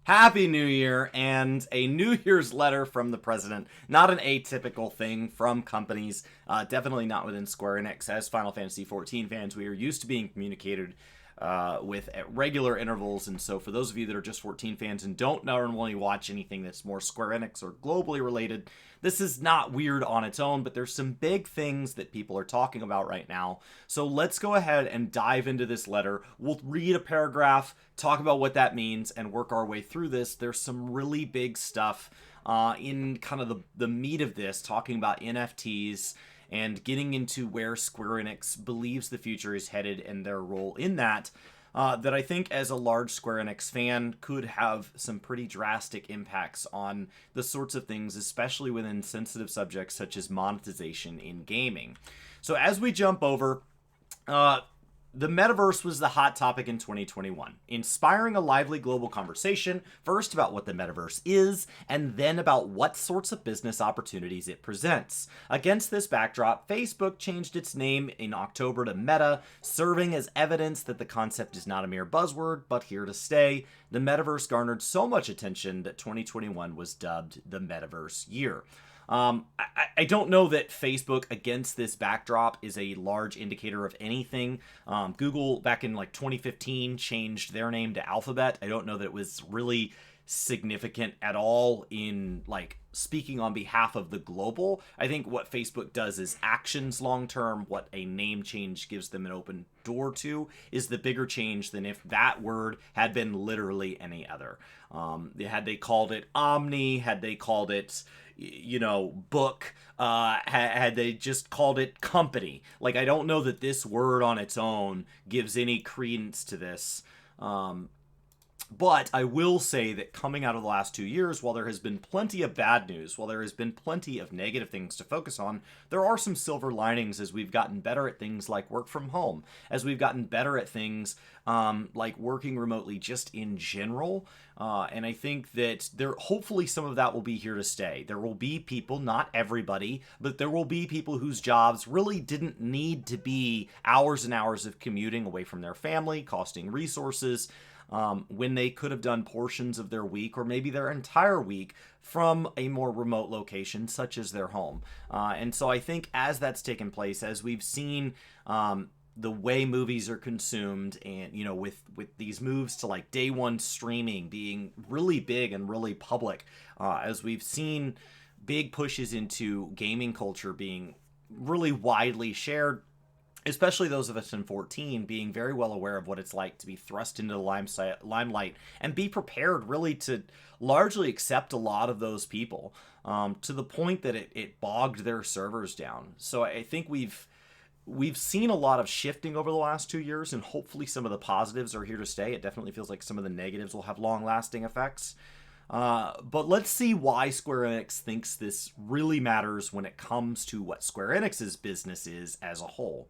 Happy New Year, and a New Year's letter from the president. Not an atypical thing from companies, definitely not within Square Enix. As Final Fantasy XIV fans, we are used to being communicated with at regular intervals, and so for those of you that are just 14 fans and don't normally watch anything that's more Square Enix or globally related, this is not weird on its own, but there's some big things that people are talking about right now. So let's go ahead and dive into this letter. We'll read a paragraph, talk about what that means, and work our way through this. There's some really big stuff in kind of the meat of this, talking about NFTs and getting into where Square Enix believes the future is headed and their role in that. That I think as a large Square Enix fan could have some pretty drastic impacts on the sorts of things, especially within sensitive subjects such as monetization in gaming. So as we jump over, the metaverse was the hot topic in 2021, inspiring a lively global conversation, first about what the metaverse is, and then about what sorts of business opportunities it presents. Against this backdrop, Facebook changed its name in October to Meta, serving as evidence that the concept is not a mere buzzword, but here to stay. The metaverse garnered so much attention that 2021 was dubbed the Metaverse Year. I don't know that Facebook, against this backdrop, is a large indicator of anything. Google, back in like 2015, changed their name to Alphabet. I don't know that it was really significant at all in like speaking on behalf of the global. I think what Facebook does is actions long term. What a name change gives them an open door to is the bigger change than if that word had been literally any other. Had they called it Omni, had they called it book, had they just called it company. Like, I don't know that this word on its own gives any credence to this. But I will say that coming out of the last 2 years, while there has been plenty of bad news, while there has been plenty of negative things to focus on, there are some silver linings as we've gotten better at things like work from home, as we've gotten better at things like working remotely just in general. And I think that hopefully some of that will be here to stay. There will be people, not everybody, but there will be people whose jobs really didn't need to be hours and hours of commuting away from their family, costing resources, when they could have done portions of their week or maybe their entire week from a more remote location such as their home. And so I think as that's taken place, as we've seen the way movies are consumed, and with these moves to like day one streaming being really big and really public, as we've seen big pushes into gaming culture being really widely shared, especially those of us in 14 being very well aware of what it's like to be thrust into the limelight and be prepared really to largely accept a lot of those people, to the point that it bogged their servers down. So I think we've seen a lot of shifting over the last 2 years, and hopefully some of the positives are here to stay. It definitely feels like some of the negatives will have long-lasting effects. But let's see why Square Enix thinks this really matters when it comes to what Square Enix's business is as a whole.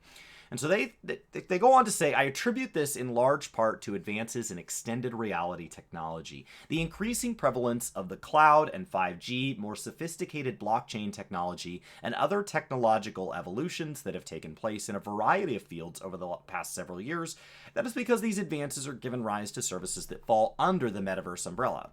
And so they go on to say, I attribute this in large part to advances in extended reality technology, the increasing prevalence of the cloud and 5G, more sophisticated blockchain technology, and other technological evolutions that have taken place in a variety of fields over the past several years. That is because these advances are given rise to services that fall under the metaverse umbrella.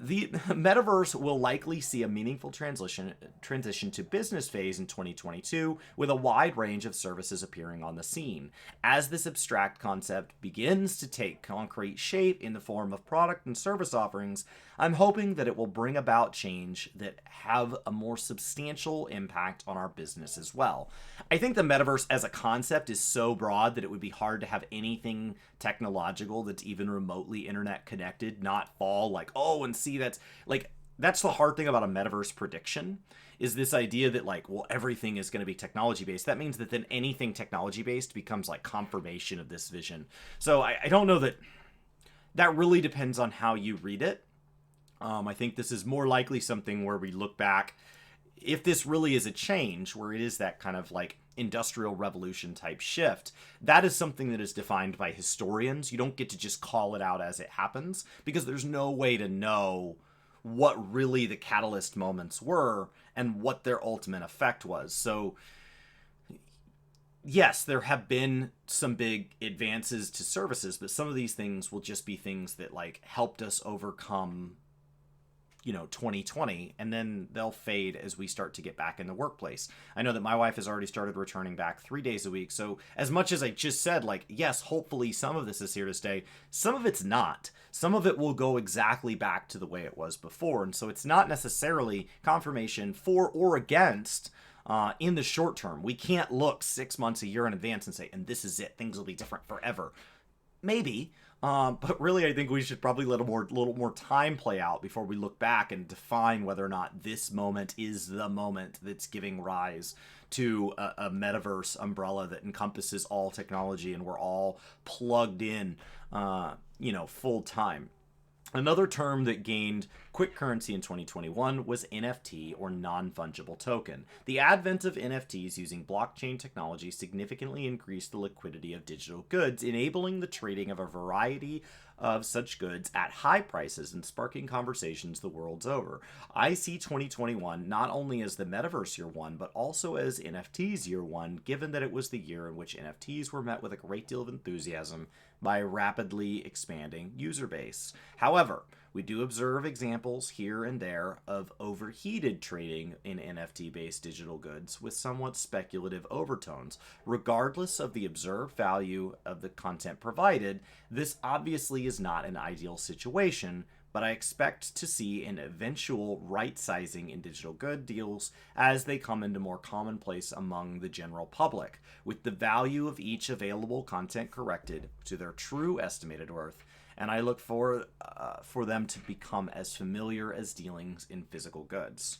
The metaverse will likely see a meaningful transition to business phase in 2022, with a wide range of services appearing on the scene. As this abstract concept begins to take concrete shape in the form of product and service offerings, I'm hoping that it will bring about change that have a more substantial impact on our business as well. I think the metaverse as a concept is so broad that it would be hard to have anything technological that's even remotely internet connected not fall like, oh, and see, that's the hard thing about a metaverse prediction, is this idea that like, well, everything is going to be technology based. That means that then anything technology based becomes like confirmation of this vision. So I don't know that really depends on how you read it. I think this is more likely something where we look back, if this really is a change, where it is that kind of like industrial revolution type shift, that is something that is defined by historians. You don't get to just call it out as it happens, because there's no way to know what really the catalyst moments were and what their ultimate effect was. So yes, there have been some big advances to services, but some of these things will just be things that like helped us overcome 2020, and then they'll fade as we start to get back in the workplace. I know that my wife has already started returning back 3 days a week. So as much as I just said, like, yes, hopefully some of this is here to stay, some of it's not. Some of it will go exactly back to the way it was before. And so it's not necessarily confirmation for or against in the short term. We can't look 6 months, a year in advance and say, and this is it, things will be different forever. Maybe. But really, I think we should probably let a little more time play out before we look back and define whether or not this moment is the moment that's giving rise to a metaverse umbrella that encompasses all technology and we're all plugged in, full time. Another term that gained quick currency in 2021 was NFT, or non-fungible token. The advent of NFTs using blockchain technology significantly increased the liquidity of digital goods, enabling the trading of a variety of such goods at high prices and sparking conversations the world's over. I see 2021 not only as the metaverse year one, but also as NFTs year one, given that it was the year in which NFTs were met with a great deal of enthusiasm by a rapidly expanding user base. However, we do observe examples here and there of overheated trading in NFT-based digital goods with somewhat speculative overtones. Regardless of the observed value of the content provided, this obviously is not an ideal situation, but I expect to see an eventual right-sizing in digital good deals as they come into more commonplace among the general public, with the value of each available content corrected to their true estimated worth, and I look for them to become as familiar as dealings in physical goods.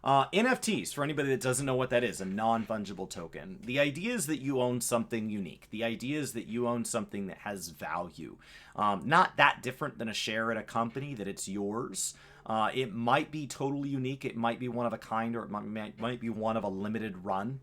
NFTs, for anybody that doesn't know what that is, a non-fungible token. The idea is that you own something unique. The idea is that you own something that has value. Not that different than a share in a company, that it's yours. It might be totally unique. It might be one of a kind, or it might be one of a limited run.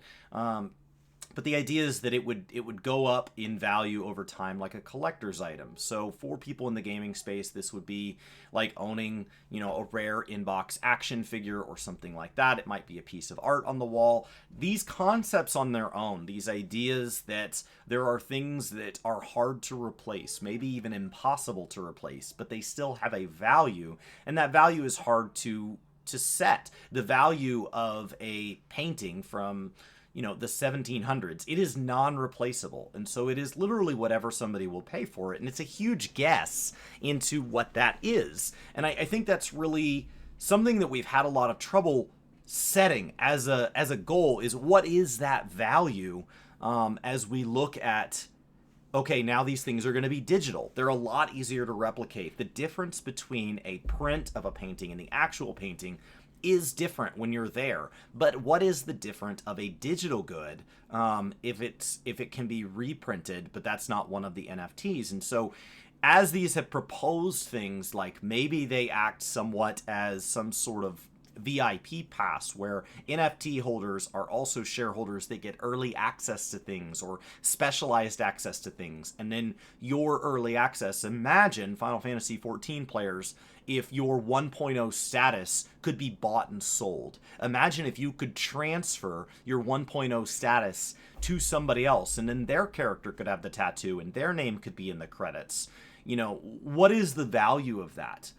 But the idea is that it would go up in value over time like a collector's item. So for people in the gaming space, this would be like owning, a rare inbox action figure or something like that. It might be a piece of art on the wall. These concepts on their own, these ideas that there are things that are hard to replace, maybe even impossible to replace, but they still have a value, and that value is hard to set. The value of a painting from the 1700s, it is non-replaceable, and so it is literally whatever somebody will pay for it, and it's a huge guess into what that is. And I think that's really something that we've had a lot of trouble setting as a goal, is what is that value, as we look at, okay, now these things are going to be digital. They're a lot easier to replicate. The difference between a print of a painting and the actual painting is different when you're there. But what is the difference of a digital good if it can be reprinted, but that's not one of the NFTs? And so as these have proposed things like maybe they act somewhat as some sort of VIP pass where NFT holders are also shareholders, they get early access to things or specialized access to things, and then your early access, imagine Final Fantasy XIV players, if your 1.0 status could be bought and sold. Imagine if you could transfer your 1.0 status to somebody else, and then their character could have the tattoo and their name could be in the credits. What is the value of that?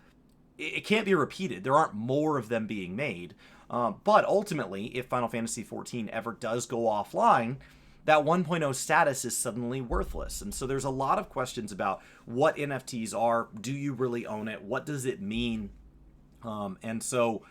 It can't be repeated. There aren't more of them being made. But ultimately, if Final Fantasy XIV ever does go offline, that 1.0 status is suddenly worthless. And so there's a lot of questions about what NFTs are. Do you really own it? What does it mean? And so,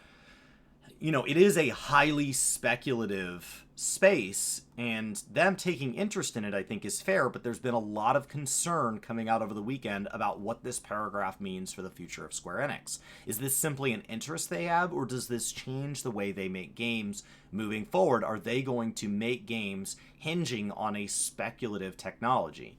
it is a highly speculative space, and them taking interest in it, I think, is fair, but there's been a lot of concern coming out over the weekend about what this paragraph means for the future of Square Enix. Is this simply an interest they have, or does this change the way they make games moving forward? Are they going to make games hinging on a speculative technology?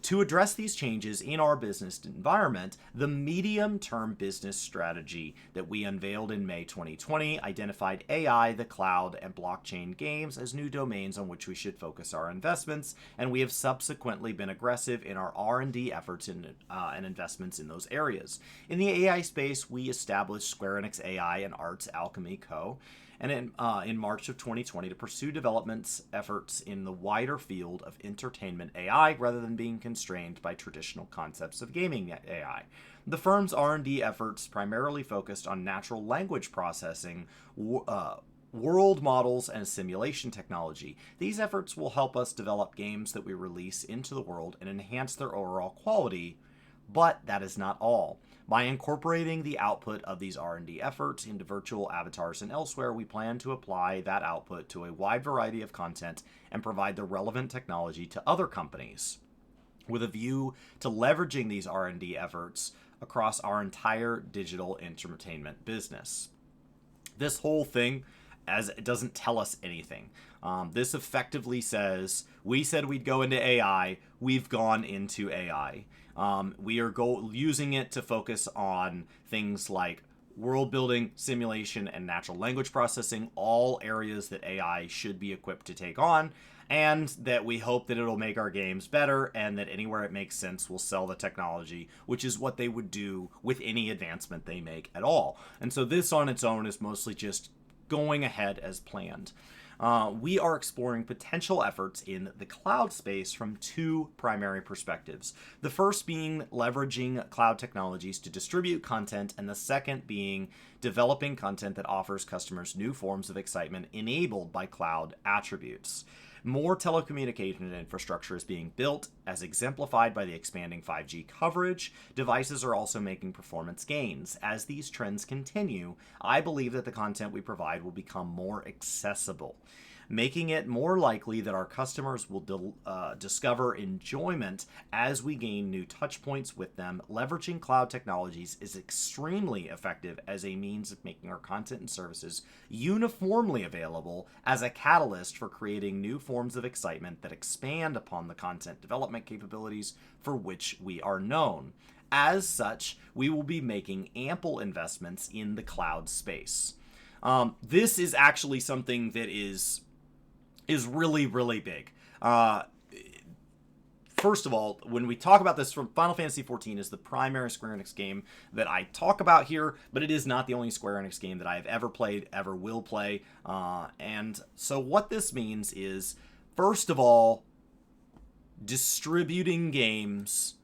To address these changes in our business environment, the medium-term business strategy that we unveiled in May 2020 identified AI, the cloud, and blockchain games as new domains on which we should focus our investments, and we have subsequently been aggressive in our R&D efforts and investments in those areas. In the AI space, we established Square Enix AI and Arts Alchemy Co., and in March of 2020 to pursue development efforts in the wider field of entertainment AI rather than being constrained by traditional concepts of gaming AI. The firm's R&D efforts primarily focused on natural language processing, world models, and simulation technology. These efforts will help us develop games that we release into the world and enhance their overall quality, but that is not all. By incorporating the output of these R&D efforts into virtual avatars and elsewhere, we plan to apply that output to a wide variety of content and provide the relevant technology to other companies, with a view to leveraging these R&D efforts across our entire digital entertainment business. This whole thing, as it doesn't tell us anything. This effectively says, we said we'd go into AI, we've gone into AI. We are using it to focus on things like world building, simulation, and natural language processing, all areas that AI should be equipped to take on, and that we hope that it'll make our games better, and that anywhere it makes sense, we'll sell the technology, which is what they would do with any advancement they make at all. And so this on its own is mostly just going ahead as planned. We are exploring potential efforts in the cloud space from two primary perspectives. The first being leveraging cloud technologies to distribute content, and the second being developing content that offers customers new forms of excitement enabled by cloud attributes. More telecommunication infrastructure is being built, as exemplified by the expanding 5G coverage. Devices are also making performance gains. As these trends continue, I believe that the content we provide will become more accessible, making it more likely that our customers will discover enjoyment as we gain new touch points with them. Leveraging cloud technologies is extremely effective as a means of making our content and services uniformly available as a catalyst for creating new forms of excitement that expand upon the content development capabilities for which we are known. As such, we will be making ample investments in the cloud space. This is actually something that is really, really big. First of all, when we talk about this, from Final Fantasy XIV is the primary Square Enix game that I talk about here, but it is not the only Square Enix game that I have ever played, ever will play. And so what this means is, first of all, distributing games,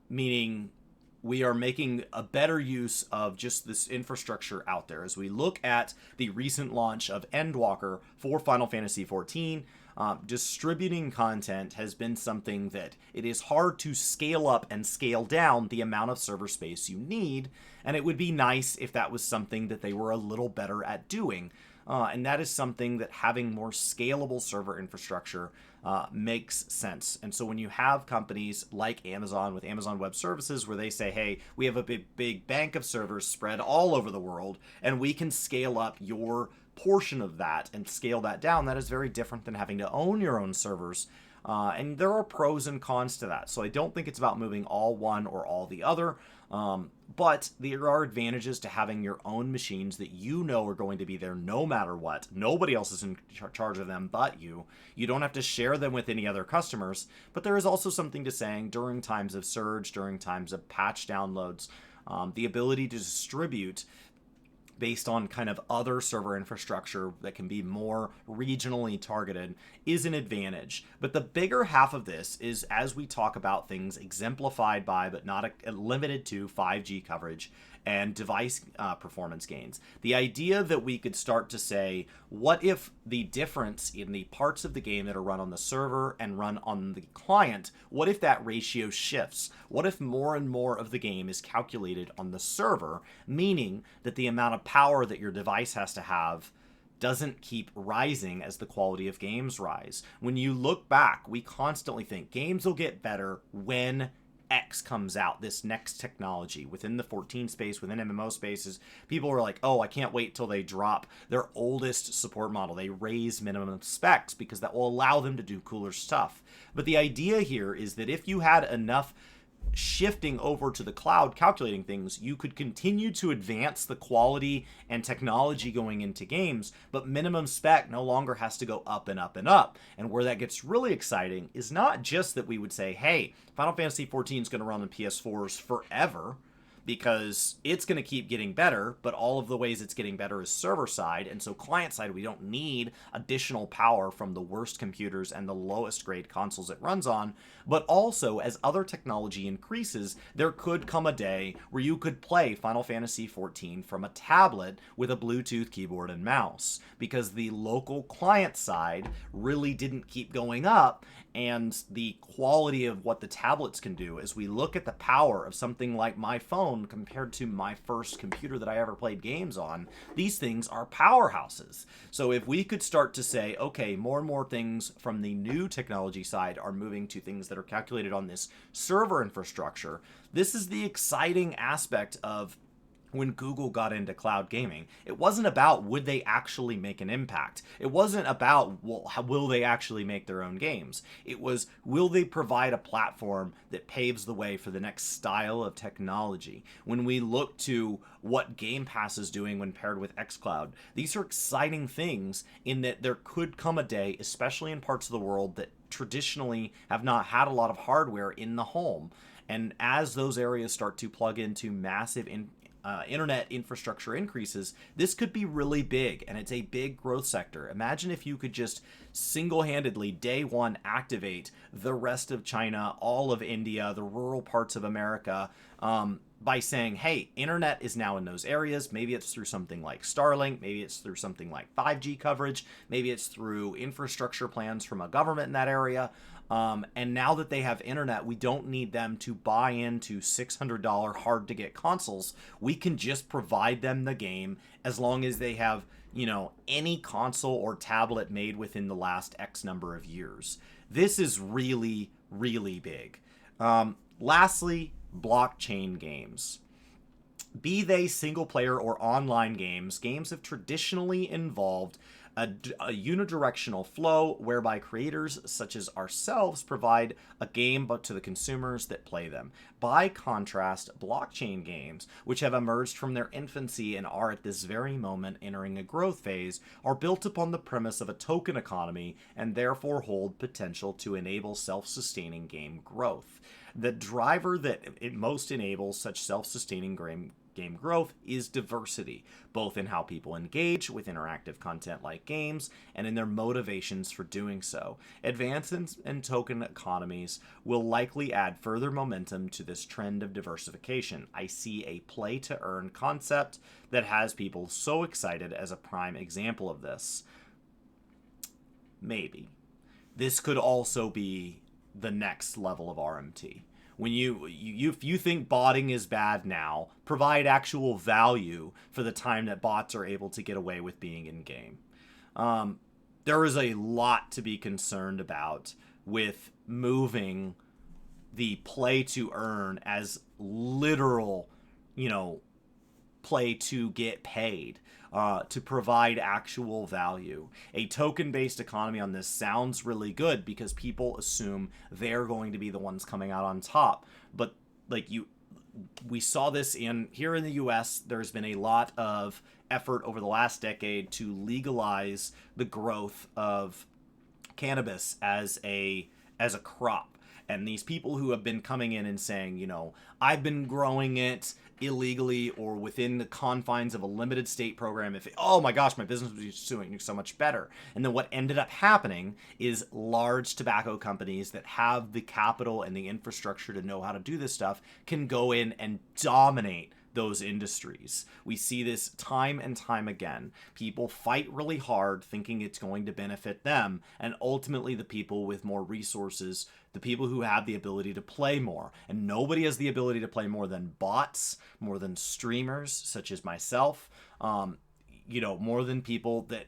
meaning we are making a better use of just this infrastructure out there. As we look at the recent launch of Endwalker for Final Fantasy XIV, distributing content has been something that it is hard to scale up and scale down the amount of server space you need, and it would be nice if that was something that they were a little better at doing. And that is something that having more scalable server infrastructure makes sense. And so when you have companies like Amazon with Amazon Web Services, where they say, hey, we have a big bank of servers spread all over the world, and we can scale up your portion of that and scale that down, that is very different than having to own your own servers. And there are pros and cons to that. So I don't think it's about moving all one or all the other. But there are advantages to having your own machines that you know are going to be there no matter what. Nobody else is in charge of them but you. You don't have to share them with any other customers. But there is also something to saying during times of surge, during times of patch downloads, the ability to distribute based on kind of other server infrastructure that can be more regionally targeted is an advantage. But the bigger half of this is as we talk about things exemplified by, but not limited to, 5G coverage and device performance gains. The idea that we could start to say, what if the difference in the parts of the game that are run on the server and run on the client, what if that ratio shifts? What if more and more of the game is calculated on the server, meaning that the amount of power that your device has to have doesn't keep rising as the quality of games rise? When you look back, we constantly think games will get better when X comes out, this next technology within the 14 space, within MMO spaces. People are like, oh, I can't wait till they drop their oldest support model. They raise minimum specs because that will allow them to do cooler stuff. But the idea here is that if you had enough shifting over to the cloud calculating things, you could continue to advance the quality and technology going into games, but minimum spec no longer has to go up and up and up. And where that gets really exciting is not just that we would say, hey, Final Fantasy XIV is going to run on PS4s forever, because it's going to keep getting better, but all of the ways it's getting better is server side, and so client side, we don't need additional power from the worst computers and the lowest grade consoles it runs on. But also, as other technology increases, there could come a day where you could play Final Fantasy XIV from a tablet with a Bluetooth keyboard and mouse, because the local client side really didn't keep going up, and the quality of what the tablets can do, as we look at the power of something like my phone compared to my first computer that I ever played games on, these things are powerhouses. So if we could start to say, okay, more and more things from the new technology side are moving to things that are calculated on this server infrastructure, this is the exciting aspect of when Google got into cloud gaming. It wasn't about would they actually make an impact. It wasn't about, well, how will they actually make their own games. It was, will they provide a platform that paves the way for the next style of technology. When we look to what Game Pass is doing when paired with xCloud, these are exciting things in that there could come a day, especially in parts of the world that traditionally have not had a lot of hardware in the home. And as those areas start to plug into massive internet infrastructure increases, this could be really big, and it's a big growth sector. Imagine if you could just single-handedly, day one, activate the rest of China, all of India, the rural parts of America, by saying, hey, internet is now in those areas. Maybe it's through something like Starlink, maybe it's through something like 5G coverage, maybe it's through infrastructure plans from a government in that area. And now that they have internet, we don't need them to buy into $600 hard-to-get consoles. We can just provide them the game as long as they have, any console or tablet made within the last X number of years. This is really, really big. Lastly, blockchain games. Be they single-player or online games have traditionally involved a unidirectional flow whereby creators such as ourselves provide a game but to the consumers that play them. By contrast, blockchain games, which have emerged from their infancy and are at this very moment entering a growth phase, are built upon the premise of a token economy and therefore hold potential to enable self-sustaining game growth. The driver that it most enables such self-sustaining game growth is diversity, both in how people engage with interactive content like games and in their motivations for doing so. Advances in token economies will likely add further momentum to this trend of diversification. I see a play to earn concept that has people so excited as a prime example of this. Maybe. This could also be the next level of RMT. When if you think botting is bad now, provide actual value for the time that bots are able to get away with being in game. There is a lot to be concerned about with moving the play to earn as literal, play to get paid. To provide actual value. A token-based economy on this sounds really good because people assume they're going to be the ones coming out on top. But we saw this here in the US. There's been a lot of effort over the last decade to legalize the growth of cannabis as a crop. And these people who have been coming in and saying, I've been growing it illegally or within the confines of a limited state program, oh my gosh, my business would be doing so much better. And then what ended up happening is large tobacco companies that have the capital and the infrastructure to know how to do this stuff can go in and dominate those industries. We see this time and time again. People fight really hard thinking it's going to benefit them, and ultimately the people with more resources, the people who have the ability to play more, and nobody has the ability to play more than bots, more than streamers such as myself, more than people that,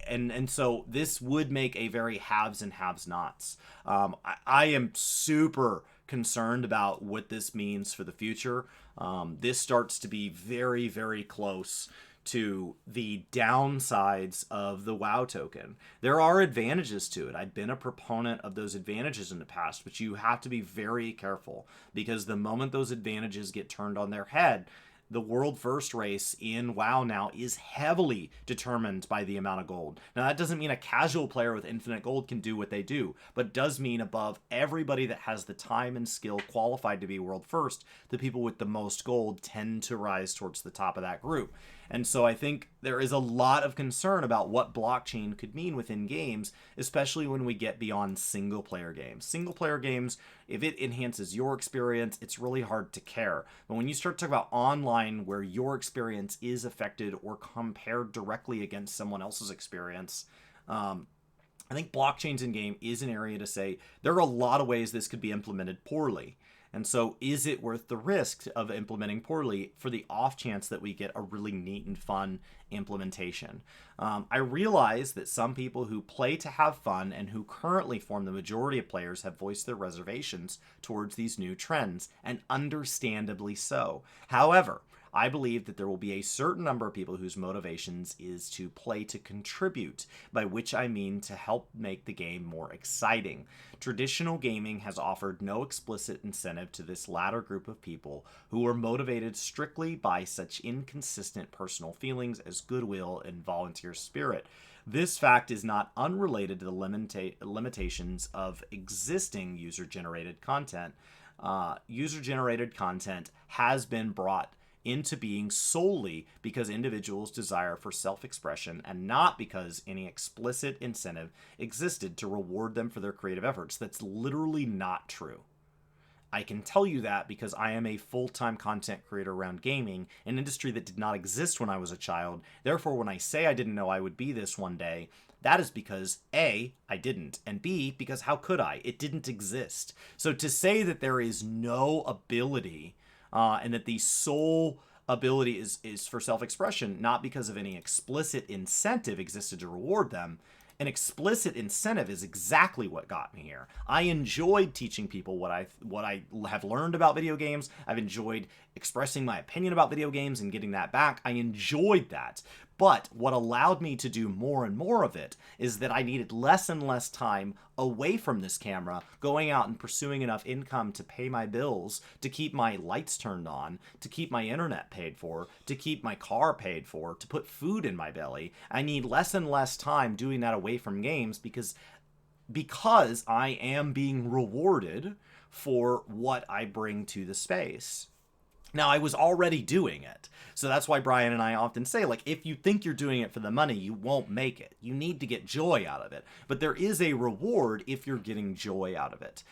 and so this would make a very haves and haves nots. I am super concerned about what this means for the future. This starts to be very, very close to the downsides of the WoW token. There are advantages to it. I've been a proponent of those advantages in the past, but you have to be very careful because the moment those advantages get turned on their head, the world first race in WoW now is heavily determined by the amount of gold. Now, that doesn't mean a casual player with infinite gold can do what they do, but does mean above everybody that has the time and skill qualified to be world first, the people with the most gold tend to rise towards the top of that group. And so I think there is a lot of concern about what blockchain could mean within games, especially when we get beyond single player games. Single player games, if it enhances your experience, it's really hard to care. But when you start talking about online, where your experience is affected or compared directly against someone else's experience, I think blockchains in game is an area to say there are a lot of ways this could be implemented poorly. And so is it worth the risk of implementing poorly for the off chance that we get a really neat and fun implementation? I realize that some people who play to have fun and who currently form the majority of players have voiced their reservations towards these new trends, and understandably so. However, I believe that there will be a certain number of people whose motivations is to play to contribute, by which I mean to help make the game more exciting. Traditional gaming has offered no explicit incentive to this latter group of people who are motivated strictly by such inconsistent personal feelings as goodwill and volunteer spirit. This fact is not unrelated to the limitations of existing user-generated content. User-generated content has been brought into being solely because individuals' desire for self-expression, and not because any explicit incentive existed to reward them for their creative efforts. That's literally not true. I can tell you that because I am a full-time content creator around gaming, an industry that did not exist when I was a child. Therefore, when I say I didn't know I would be this one day, that is because A, I didn't, and B, because how could I? It didn't exist. So to say that there is no ability and that the sole ability is for self-expression, not because of any explicit incentive existed to reward them. An explicit incentive is exactly what got me here. I enjoyed teaching people what I have learned about video games. I've enjoyed expressing my opinion about video games and getting that back. I enjoyed that. But what allowed me to do more and more of it is that I needed less and less time away from this camera, going out and pursuing enough income to pay my bills, to keep my lights turned on, to keep my internet paid for, to keep my car paid for, to put food in my belly. I need less and less time doing that away from games because I am being rewarded for what I bring to the space. Now, I was already doing it. So that's why Brian and I often say, like, if you think you're doing it for the money, you won't make it. You need to get joy out of it. But there is a reward if you're getting joy out of it.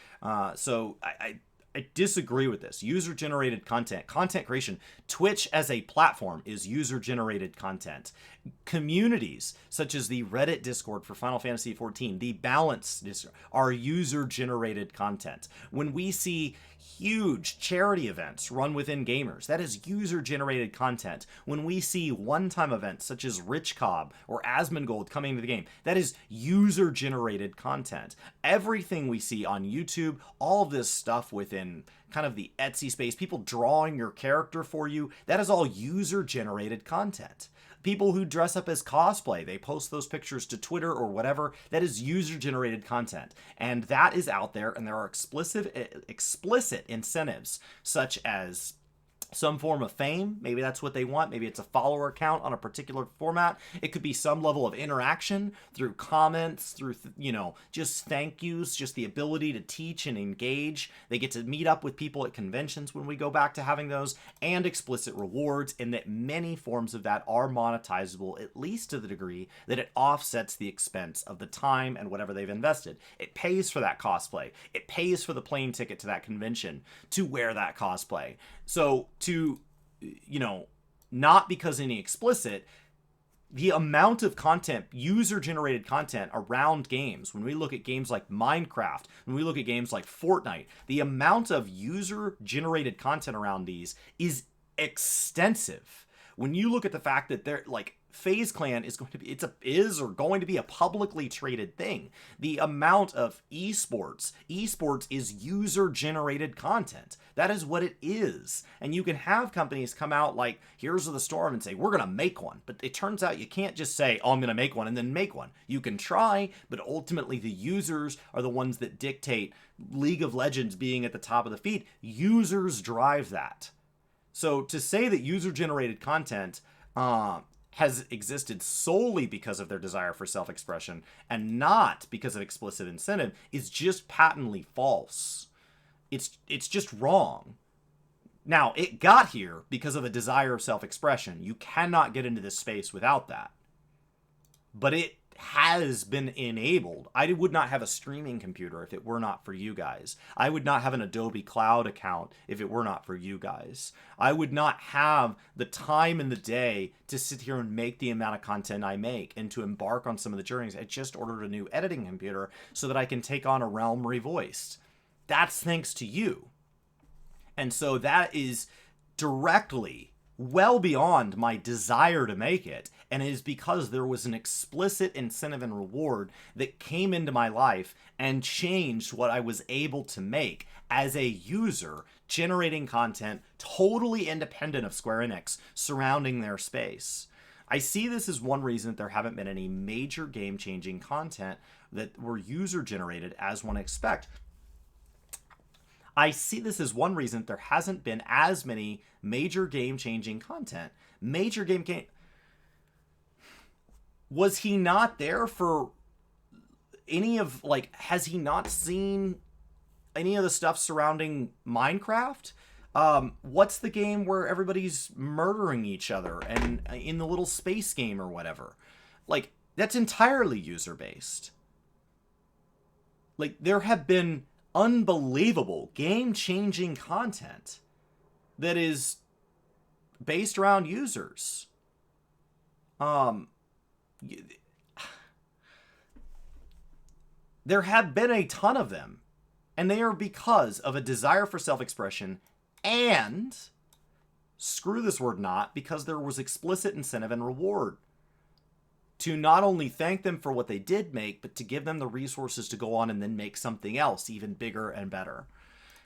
So I disagree with this. User-generated content, content creation. Twitch as a platform is user-generated content. Communities, such as the Reddit Discord for Final Fantasy XIV, the Balance Discord, are user-generated content. When we see huge charity events run within gamers, that is user-generated content. When we see one-time events such as Rich Cobb or Asmongold coming into the game, that is user-generated content. Everything we see on YouTube, all of this stuff within kind of the Etsy space, people drawing your character for you, that is all user-generated content. People who dress up as cosplay, they post those pictures to Twitter or whatever, that is user-generated content. And that is out there, and there are explicit incentives, such as some form of fame. Maybe that's what they want. Maybe it's a follower count on a particular format. It could be some level of interaction through comments, through, just thank yous, just the ability to teach and engage. They get to meet up with people at conventions when we go back to having those, and explicit rewards, and that many forms of that are monetizable, at least to the degree that it offsets the expense of the time and whatever they've invested. It pays for that cosplay. It pays for the plane ticket to that convention to wear that cosplay. So not because any explicit, the amount of content, user-generated content around games, when we look at games like Minecraft, when we look at games like Fortnite, the amount of user-generated content around these is extensive. When you look at the fact that they're like, FaZe Clan is going to be a publicly traded thing. The amount of esports is user-generated content. That is what it is. And you can have companies come out like Heroes of the Storm and say, we're going to make one. But it turns out you can't just say, oh, I'm going to make one and then make one. You can try, but ultimately the users are the ones that dictate League of Legends being at the top of the feed. Users drive that. So to say that user-generated content has existed solely because of their desire for self-expression and not because of explicit incentive is just patently false. It's just wrong. Now, it got here because of a desire of self-expression. You cannot get into this space without that. But it has been enabled. I would not have a streaming computer if it were not for you guys. I would not have an Adobe Cloud account if it were not for you guys. I would not have the time in the day to sit here and make the amount of content I make and to embark on some of the journeys. I just ordered a new editing computer so that I can take on A Realm Revoiced. That's thanks to you. And so that is directly well beyond my desire to make it, and it is because there was an explicit incentive and reward that came into my life and changed what I was able to make as a user, generating content totally independent of Square Enix surrounding their space. I see this as one reason that there haven't been any major game-changing content that were user-generated as one expect. I see this as one reason that there hasn't been as many major game-changing content. Was he not there for any of, has he not seen any of the stuff surrounding Minecraft? What's the game where everybody's murdering each other and in the little space game or whatever? That's entirely user-based. There have been unbelievable game-changing content that is based around users. There have been a ton of them, and they are because of a desire for self-expression and, screw this word not, because there was explicit incentive and reward to not only thank them for what they did make, but to give them the resources to go on and then make something else even bigger and better.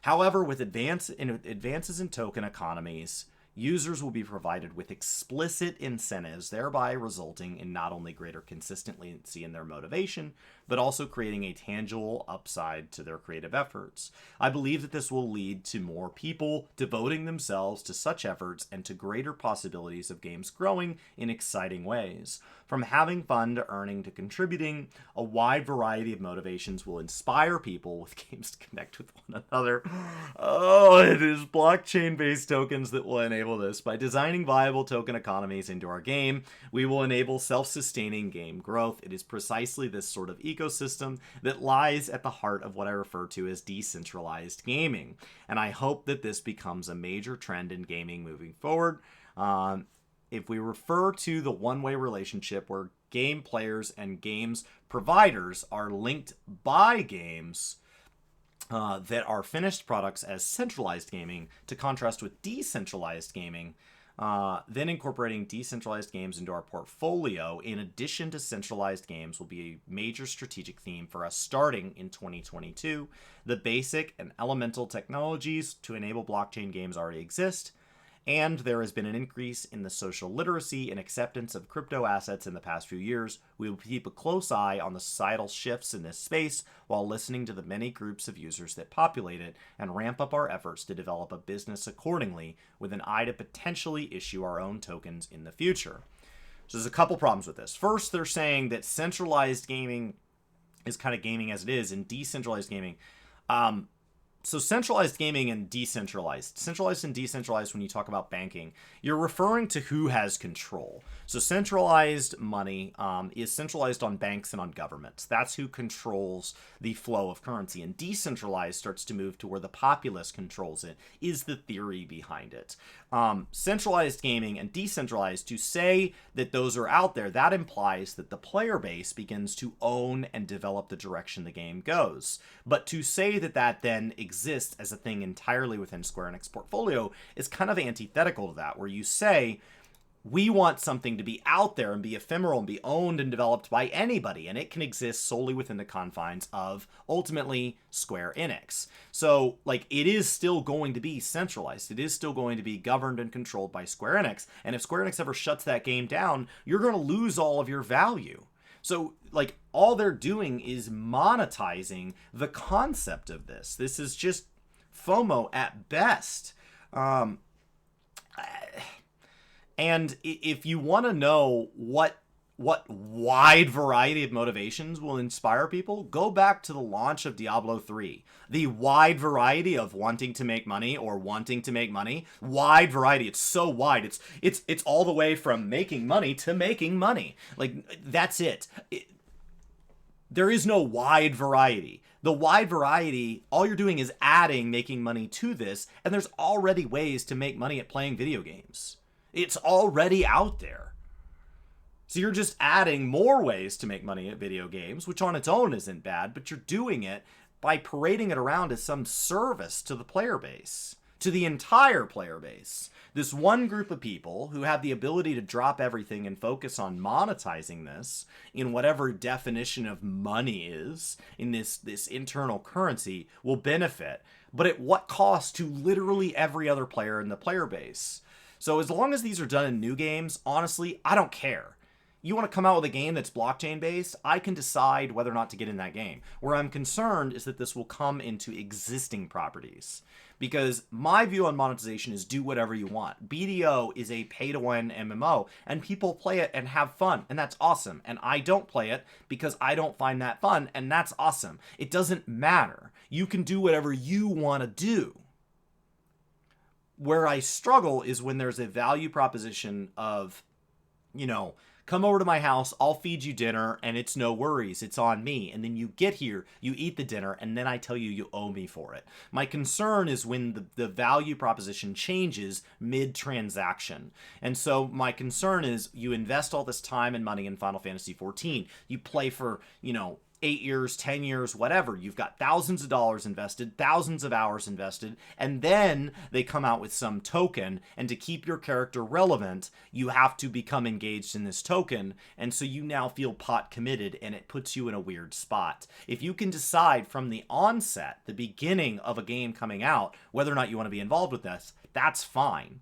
However, with advances in token economies, users will be provided with explicit incentives, thereby resulting in not only greater consistency in their motivation, but also creating a tangible upside to their creative efforts. I believe that this will lead to more people devoting themselves to such efforts and to greater possibilities of games growing in exciting ways. From having fun to earning to contributing, a wide variety of motivations will inspire people with games to connect with one another. Oh, it is blockchain-based tokens that will enable this. By designing viable token economies into our game, we will enable self-sustaining game growth. It is precisely this sort of ecosystem that lies at the heart of what I refer to as decentralized gaming. And I hope that this becomes a major trend in gaming moving forward. If we refer to the one-way relationship where game players and games providers are linked by games that are finished products as centralized gaming, to contrast with decentralized gaming, then incorporating decentralized games into our portfolio in addition to centralized games will be a major strategic theme for us starting in 2022. The basic and elemental technologies to enable blockchain games already exist, and there has been an increase in the social literacy and acceptance of crypto assets in the past few years. We will keep a close eye on the societal shifts in this space while listening to the many groups of users that populate it and ramp up our efforts to develop a business accordingly with an eye to potentially issue our own tokens in the future. So there's a couple problems with this. First, they're saying that centralized gaming is kind of gaming as it is, and decentralized gaming. So centralized gaming and decentralized. Centralized and decentralized, when you talk about banking, you're referring to who has control. So centralized money is centralized on banks and on governments. That's who controls the flow of currency. And decentralized starts to move to where the populace controls it, is the theory behind it. Centralized gaming and decentralized, to say that those are out there, that implies that the player base begins to own and develop the direction the game goes. But to say that that then exists as a thing entirely within Square Enix portfolio is kind of antithetical to that, where you say, we want something to be out there and be ephemeral and be owned and developed by anybody, and it can exist solely within the confines of, ultimately, Square Enix. So, it is still going to be centralized. It is still going to be governed and controlled by Square Enix, and if Square Enix ever shuts that game down, you're going to lose all of your value. So, all they're doing is monetizing the concept of this. This is just FOMO at best. And if you want to know what wide variety of motivations will inspire people, go back to the launch of Diablo 3. The wide variety of wanting to make money or wanting to make money, wide variety. It's so wide. It's all the way from making money to making money. Like, that's it. There is no wide variety. The wide variety, all you're doing is adding making money to this, and there's already ways to make money at playing video games. It's already out there. So you're just adding more ways to make money at video games, which on its own isn't bad, but you're doing it by parading it around as some service to the player base, to the entire player base. This one group of people who have the ability to drop everything and focus on monetizing this in whatever definition of money is, in this internal currency, will benefit, but at what cost to literally every other player in the player base? So as long as these are done in new games, honestly, I don't care. You want to come out with a game that's blockchain based, I can decide whether or not to get in that game. Where I'm concerned is that this will come into existing properties. Because my view on monetization is do whatever you want. BDO is a pay-to-win MMO, and people play it and have fun, and that's awesome. And I don't play it because I don't find that fun, and that's awesome. It doesn't matter. You can do whatever you want to do. Where I struggle is when there's a value proposition of, come over to my house, I'll feed you dinner, and it's no worries, it's on me. And then you get here, you eat the dinner, and then I tell you you owe me for it. My concern is when the value proposition changes mid-transaction. And so my concern is you invest all this time and money in Final Fantasy XIV. You play for, 8 years, 10 years, whatever. You've got thousands of dollars invested, thousands of hours invested, and then they come out with some token, and to keep your character relevant, you have to become engaged in this token, and so you now feel pot committed, and it puts you in a weird spot. If you can decide from the onset, the beginning of a game coming out, whether or not you want to be involved with this, that's fine.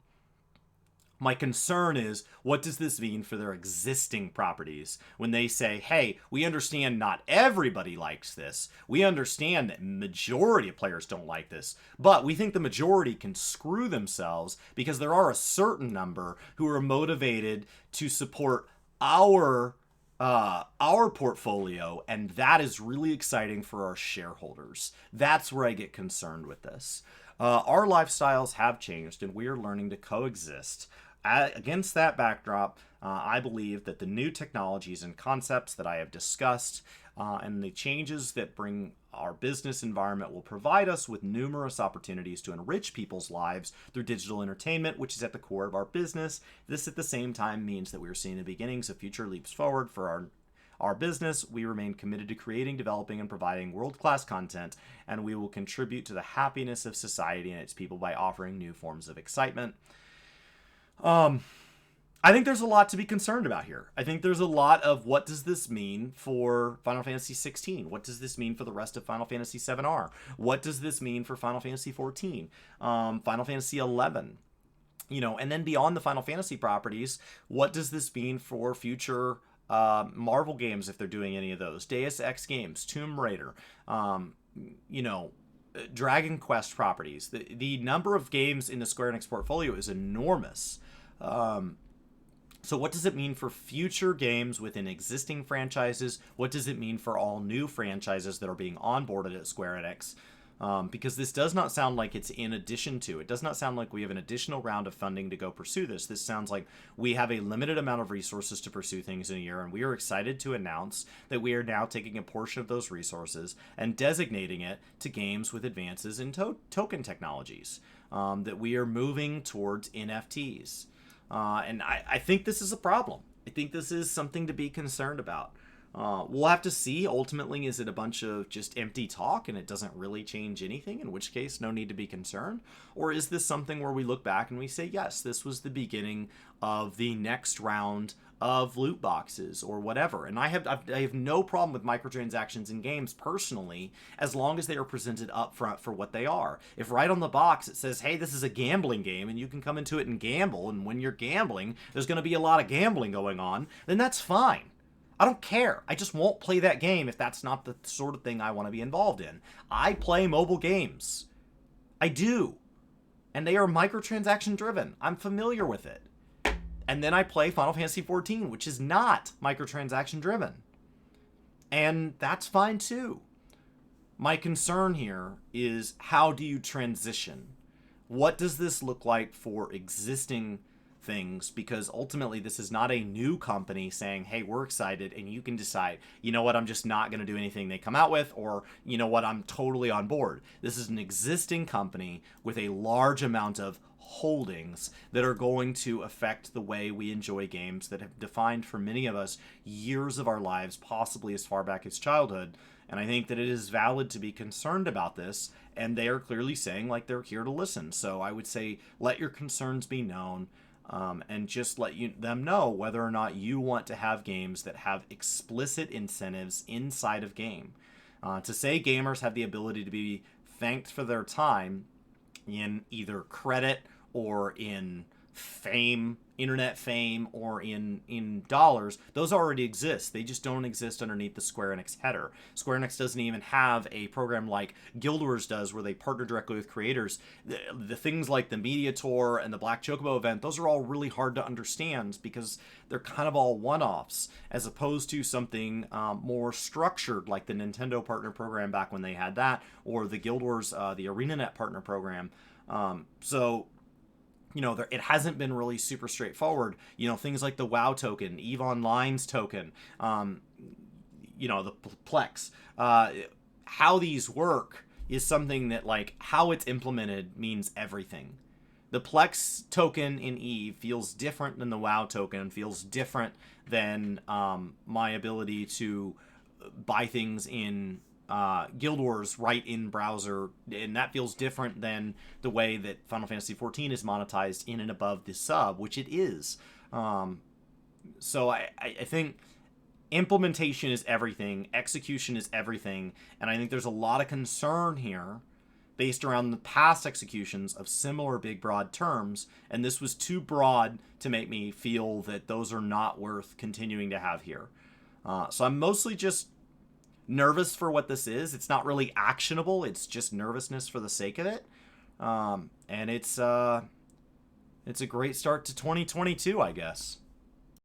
My concern is, what does this mean for their existing properties when they say, hey, we understand not everybody likes this. We understand that majority of players don't like this, but we think the majority can screw themselves because there are a certain number who are motivated to support our portfolio, and that is really exciting for our shareholders. That's where I get concerned with this. Our lifestyles have changed, and we are learning to coexist. Against that backdrop, I believe that the new technologies and concepts that I have discussed and the changes that bring our business environment will provide us with numerous opportunities to enrich people's lives through digital entertainment, which is at the core of our business. This at the same time means that we are seeing the beginnings of future leaps forward for our business. We remain committed to creating, developing, and providing world-class content, and we will contribute to the happiness of society and its people by offering new forms of excitement. I think there's a lot to be concerned about here. I think there's a lot of what does this mean for Final Fantasy 16? What does this mean for the rest of Final Fantasy 7R? What does this mean for Final Fantasy 14? Final Fantasy 11? And then beyond the Final Fantasy properties, what does this mean for future Marvel games if they're doing any of those? Deus Ex games, Tomb Raider, Dragon Quest properties. The number of games in the Square Enix portfolio is enormous. So what does it mean for future games within existing franchises? What does it mean for all new franchises that are being onboarded at Square Enix? Because this does not sound like it's in addition to. It does not sound like we have an additional round of funding to go pursue this. This sounds like we have a limited amount of resources to pursue things in a year, and we are excited to announce that we are now taking a portion of those resources and designating it to games with advances in token technologies, that we are moving towards NFTs. And I think this is a problem. I think this is something to be concerned about. We'll have to see. Ultimately, is it a bunch of just empty talk and it doesn't really change anything, in which case no need to be concerned? Or is this something where we look back and we say, yes, this was the beginning of the next round of loot boxes or whatever? And I have no problem with microtransactions in games personally, as long as they are presented up front for what they are. If right on the box it says, hey, this is a gambling game and you can come into it and gamble, and when you're gambling there's going to be a lot of gambling going on, then that's fine. I don't care. I just won't play that game if that's not the sort of thing I want to be involved in. I play mobile games. I do. And they are microtransaction driven. I'm familiar with it. And then I play Final Fantasy XIV, which is not microtransaction driven. And that's fine too. My concern here is, how do you transition? What does this look like for existing things? Because ultimately this is not a new company saying, hey, we're excited, and you can decide, you know what, I'm just not going to do anything they come out with, or you know what, I'm totally on board. This is an existing company with a large amount of holdings that are going to affect the way we enjoy games that have defined for many of us years of our lives, possibly as far back as childhood. And I think that it is valid to be concerned about this, and they are clearly saying like they're here to listen. So I would say let your concerns be known, and just let them know whether or not you want to have games that have explicit incentives inside of game. To say gamers have the ability to be thanked for their time in either credit or in fame, internet fame, or in dollars, those already exist. They just don't exist underneath the Square Enix header. Square Enix doesn't even have a program like Guild Wars does, where they partner directly with creators. The things like the Media Tour and the Black Chocobo event, those are all really hard to understand because they're kind of all one-offs, as opposed to something more structured like the Nintendo partner program back when they had that, or the Guild Wars, the ArenaNet partner program. So you know, it hasn't been really super straightforward. You know, things like the WoW token, EVE Online's token, you know, the Plex. How these work is something that, like, how it's implemented means everything. The Plex token in EVE feels different than the WoW token, feels different than my ability to buy things in Guild Wars right in browser, and that feels different than the way that Final Fantasy XIV is monetized in and above the sub, which it is. So I think implementation is everything, execution is everything, and I think there's a lot of concern here based around the past executions of similar big broad terms, and this was too broad to make me feel that those are not worth continuing to have here. So I'm mostly just nervous for what this is. It's not really actionable. It's just nervousness for the sake of it. And it's a great start to 2022, I guess.